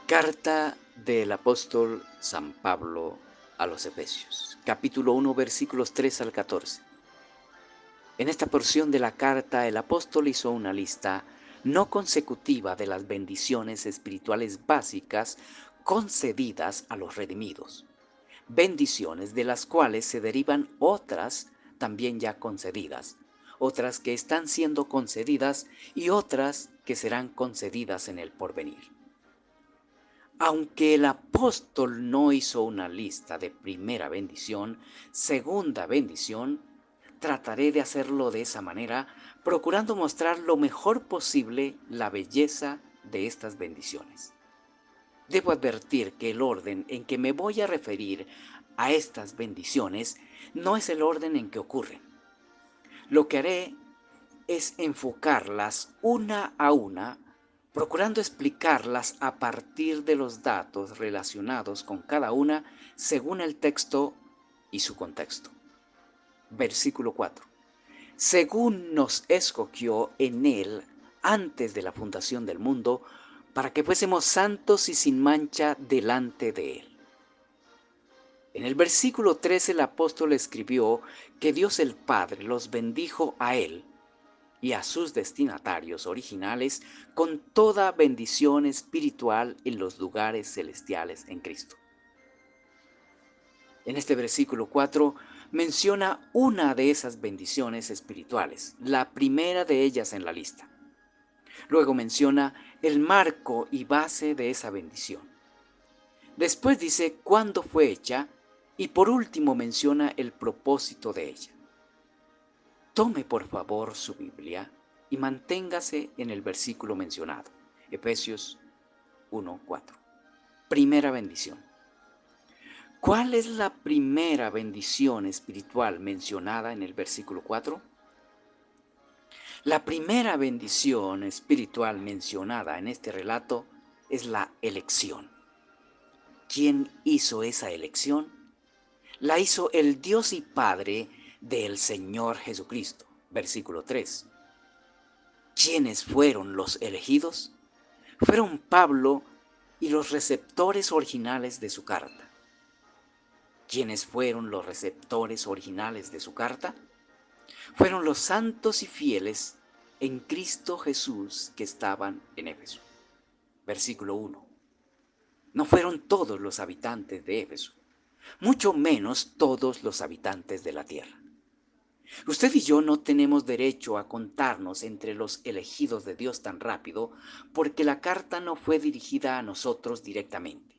Carta del apóstol San Pablo a los Efesios, capítulo 1, versículos 3 al 14. En esta porción de la carta, el apóstol hizo una lista no consecutiva de las bendiciones espirituales básicas concedidas a los redimidos, bendiciones de las cuales se derivan otras también ya concedidas, otras que están siendo concedidas y otras que serán concedidas en el porvenir. Aunque el apóstol no hizo una lista de primera bendición, segunda bendición, trataré de hacerlo de esa manera, procurando mostrar lo mejor posible la belleza de estas bendiciones. Debo advertir que el orden en que me voy a referir a estas bendiciones no es el orden en que ocurren. Lo que haré es enfocarlas una a una, procurando explicarlas a partir de los datos relacionados con cada una según el texto y su contexto. Versículo 4. Según nos escogió en él antes de la fundación del mundo, para que fuésemos santos y sin mancha delante de él. En el versículo 3 el apóstol escribió que Dios el Padre los bendijo a él y a sus destinatarios originales con toda bendición espiritual en los lugares celestiales en Cristo. En este versículo 4 menciona una de esas bendiciones espirituales, la primera de ellas en la lista. Luego menciona el marco y base de esa bendición. Después dice cuándo fue hecha y por último menciona el propósito de ella. Tome por favor su Biblia y manténgase en el versículo mencionado, Efesios 1:4. Primera bendición. ¿Cuál es la primera bendición espiritual mencionada en el versículo 4? La primera bendición espiritual mencionada en este relato es la elección. ¿Quién hizo esa elección? La hizo el Dios y Padre del Señor Jesucristo. Versículo 3. ¿Quiénes fueron los elegidos? Fueron Pablo y los receptores originales de su carta. ¿Quiénes fueron los receptores originales de su carta? Fueron los santos y fieles en Cristo Jesús que estaban en Éfeso. Versículo 1. No fueron todos los habitantes de Éfeso, mucho menos todos los habitantes de la tierra. Usted y yo no tenemos derecho a contarnos entre los elegidos de Dios tan rápido porque la carta no fue dirigida a nosotros directamente.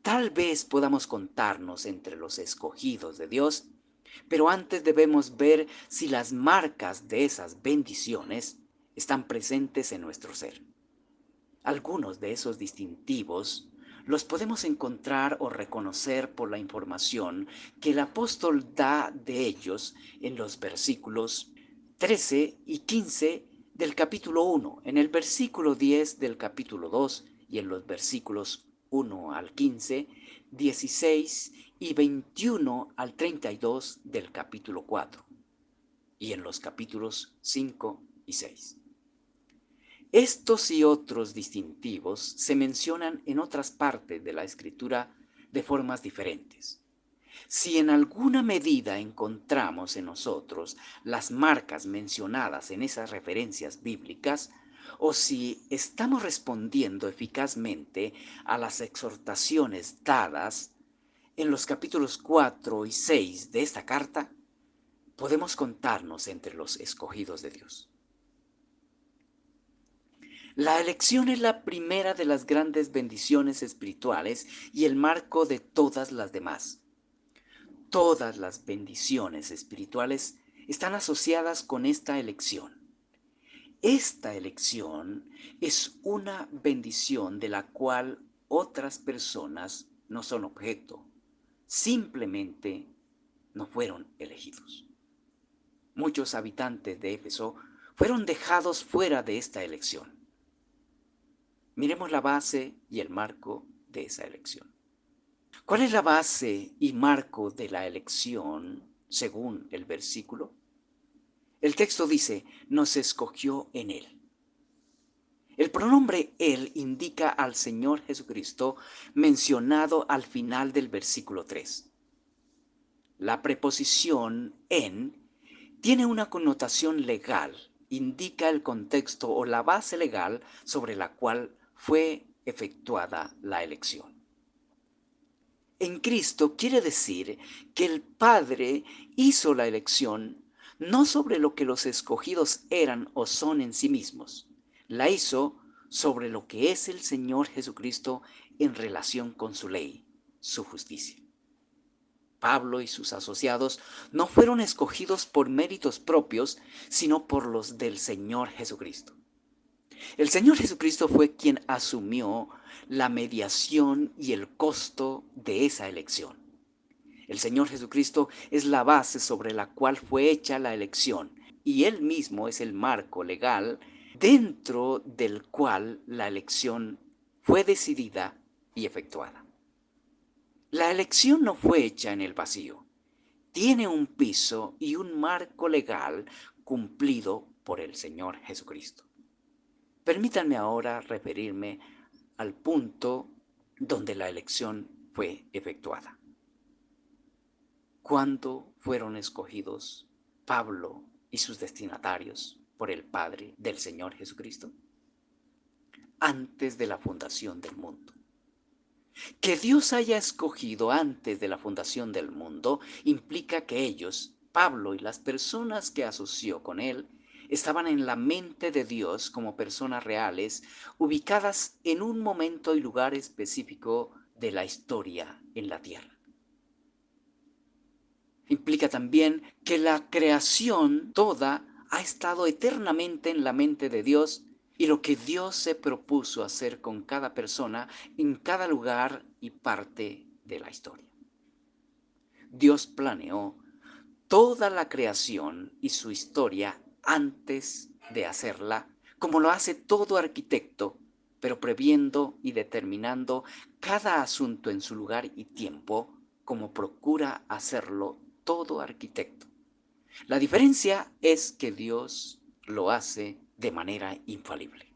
Tal vez podamos contarnos entre los escogidos de Dios, pero antes debemos ver si las marcas de esas bendiciones están presentes en nuestro ser. Algunos de esos distintivos los podemos encontrar o reconocer por la información que el apóstol da de ellos en los versículos 13 y 15 del capítulo 1, en el versículo 10 del capítulo 2 y en los versículos 1 al 15, 16 y 21 al 32 del capítulo 4 y en los capítulos 5 y 6. Estos y otros distintivos se mencionan en otras partes de la Escritura de formas diferentes. Si en alguna medida encontramos en nosotros las marcas mencionadas en esas referencias bíblicas, o si estamos respondiendo eficazmente a las exhortaciones dadas en los capítulos 4 y 6 de esta carta, podemos contarnos entre los escogidos de Dios. La elección es la primera de las grandes bendiciones espirituales y el marco de todas las demás. Todas las bendiciones espirituales están asociadas con esta elección. Esta elección es una bendición de la cual otras personas no son objeto, simplemente no fueron elegidos. Muchos habitantes de Éfeso fueron dejados fuera de esta elección. Miremos la base y el marco de esa elección. ¿Cuál es la base y marco de la elección según el versículo? El texto dice, nos escogió en él. El pronombre él indica al Señor Jesucristo mencionado al final del versículo 3. La preposición en tiene una connotación legal, indica el contexto o la base legal sobre la cual fue efectuada la elección. En Cristo quiere decir que el Padre hizo la elección no sobre lo que los escogidos eran o son en sí mismos, la hizo sobre lo que es el Señor Jesucristo en relación con su ley, su justicia. Pablo y sus asociados no fueron escogidos por méritos propios, sino por los del Señor Jesucristo. El Señor Jesucristo fue quien asumió la mediación y el costo de esa elección. El Señor Jesucristo es la base sobre la cual fue hecha la elección y Él mismo es el marco legal dentro del cual la elección fue decidida y efectuada. La elección no fue hecha en el vacío. Tiene un piso y un marco legal cumplido por el Señor Jesucristo. Permítanme ahora referirme al punto donde la elección fue efectuada. ¿Cuándo fueron escogidos Pablo y sus destinatarios por el Padre del Señor Jesucristo? Antes de la fundación del mundo. Que Dios haya escogido antes de la fundación del mundo implica que ellos, Pablo y las personas que asoció con él, estaban en la mente de Dios como personas reales, ubicadas en un momento y lugar específico de la historia en la tierra. Implica también que la creación toda ha estado eternamente en la mente de Dios y lo que Dios se propuso hacer con cada persona en cada lugar y parte de la historia. Dios planeó toda la creación y su historia antes de hacerla, como lo hace todo arquitecto, pero previendo y determinando cada asunto en su lugar y tiempo, como procura hacerlo todo arquitecto. La diferencia es que Dios lo hace de manera infalible.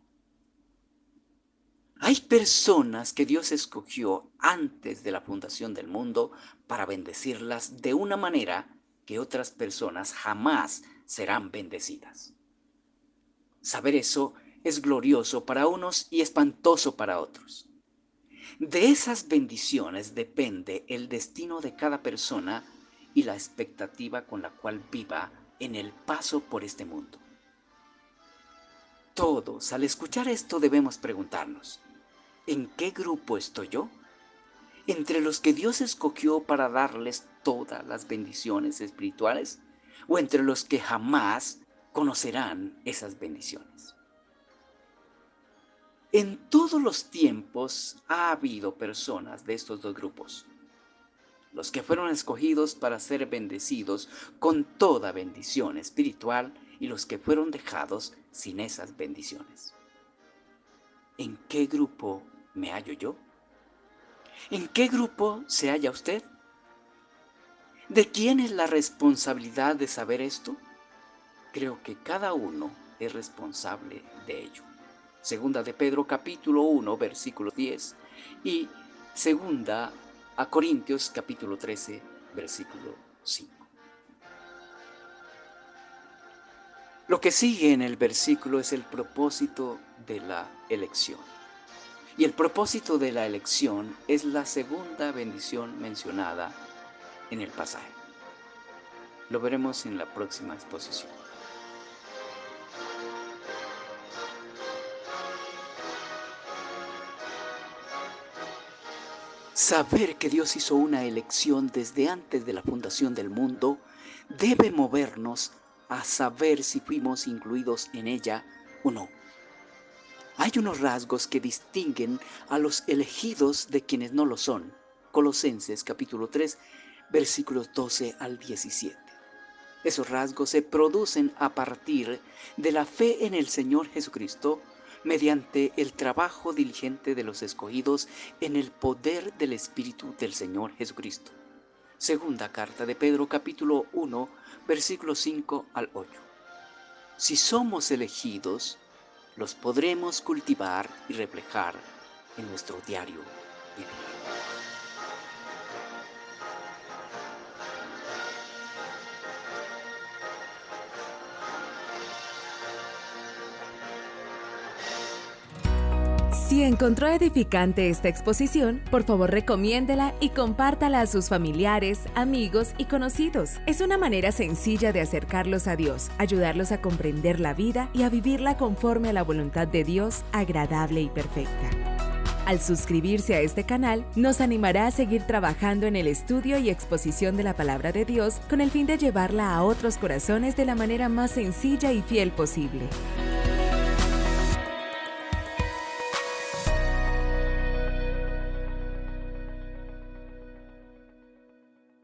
Hay personas que Dios escogió antes de la fundación del mundo para bendecirlas de una manera que otras personas jamás serán bendecidas. Saber eso es glorioso para unos y espantoso para otros. De esas bendiciones depende el destino de cada persona y la expectativa con la cual viva en el paso por este mundo. Todos, al escuchar esto, debemos preguntarnos, ¿en qué grupo estoy yo? ¿Entre los que Dios escogió para darles todas las bendiciones espirituales? ¿O entre los que jamás conocerán esas bendiciones? En todos los tiempos ha habido personas de estos dos grupos. Los que fueron escogidos para ser bendecidos con toda bendición espiritual y los que fueron dejados sin esas bendiciones. ¿En qué grupo me hallo yo? ¿En qué grupo se halla usted? ¿De quién es la responsabilidad de saber esto? Creo que cada uno es responsable de ello. Segunda de Pedro capítulo 1 versículo 10 y segunda a Corintios capítulo 13 versículo 5. Lo que sigue en el versículo es el propósito de la elección. Y el propósito de la elección es la segunda bendición mencionada en el pasaje. Lo veremos en la próxima exposición. Saber que Dios hizo una elección desde antes de la fundación del mundo debe movernos a saber si fuimos incluidos en ella o no. Hay unos rasgos que distinguen a los elegidos de quienes no lo son. Colosenses capítulo 3, versículos 12 al 17. Esos rasgos se producen a partir de la fe en el Señor Jesucristo mediante el trabajo diligente de los escogidos en el poder del Espíritu del Señor Jesucristo. Segunda carta de Pedro capítulo 1, versículos 5 al 8. Si somos elegidos, los podremos cultivar y reflejar en nuestro diario vivir. Si encontró edificante esta exposición, por favor recomiéndela y compártala a sus familiares, amigos y conocidos. Es una manera sencilla de acercarlos a Dios, ayudarlos a comprender la vida y a vivirla conforme a la voluntad de Dios, agradable y perfecta. Al suscribirse a este canal, nos animará a seguir trabajando en el estudio y exposición de la Palabra de Dios con el fin de llevarla a otros corazones de la manera más sencilla y fiel posible.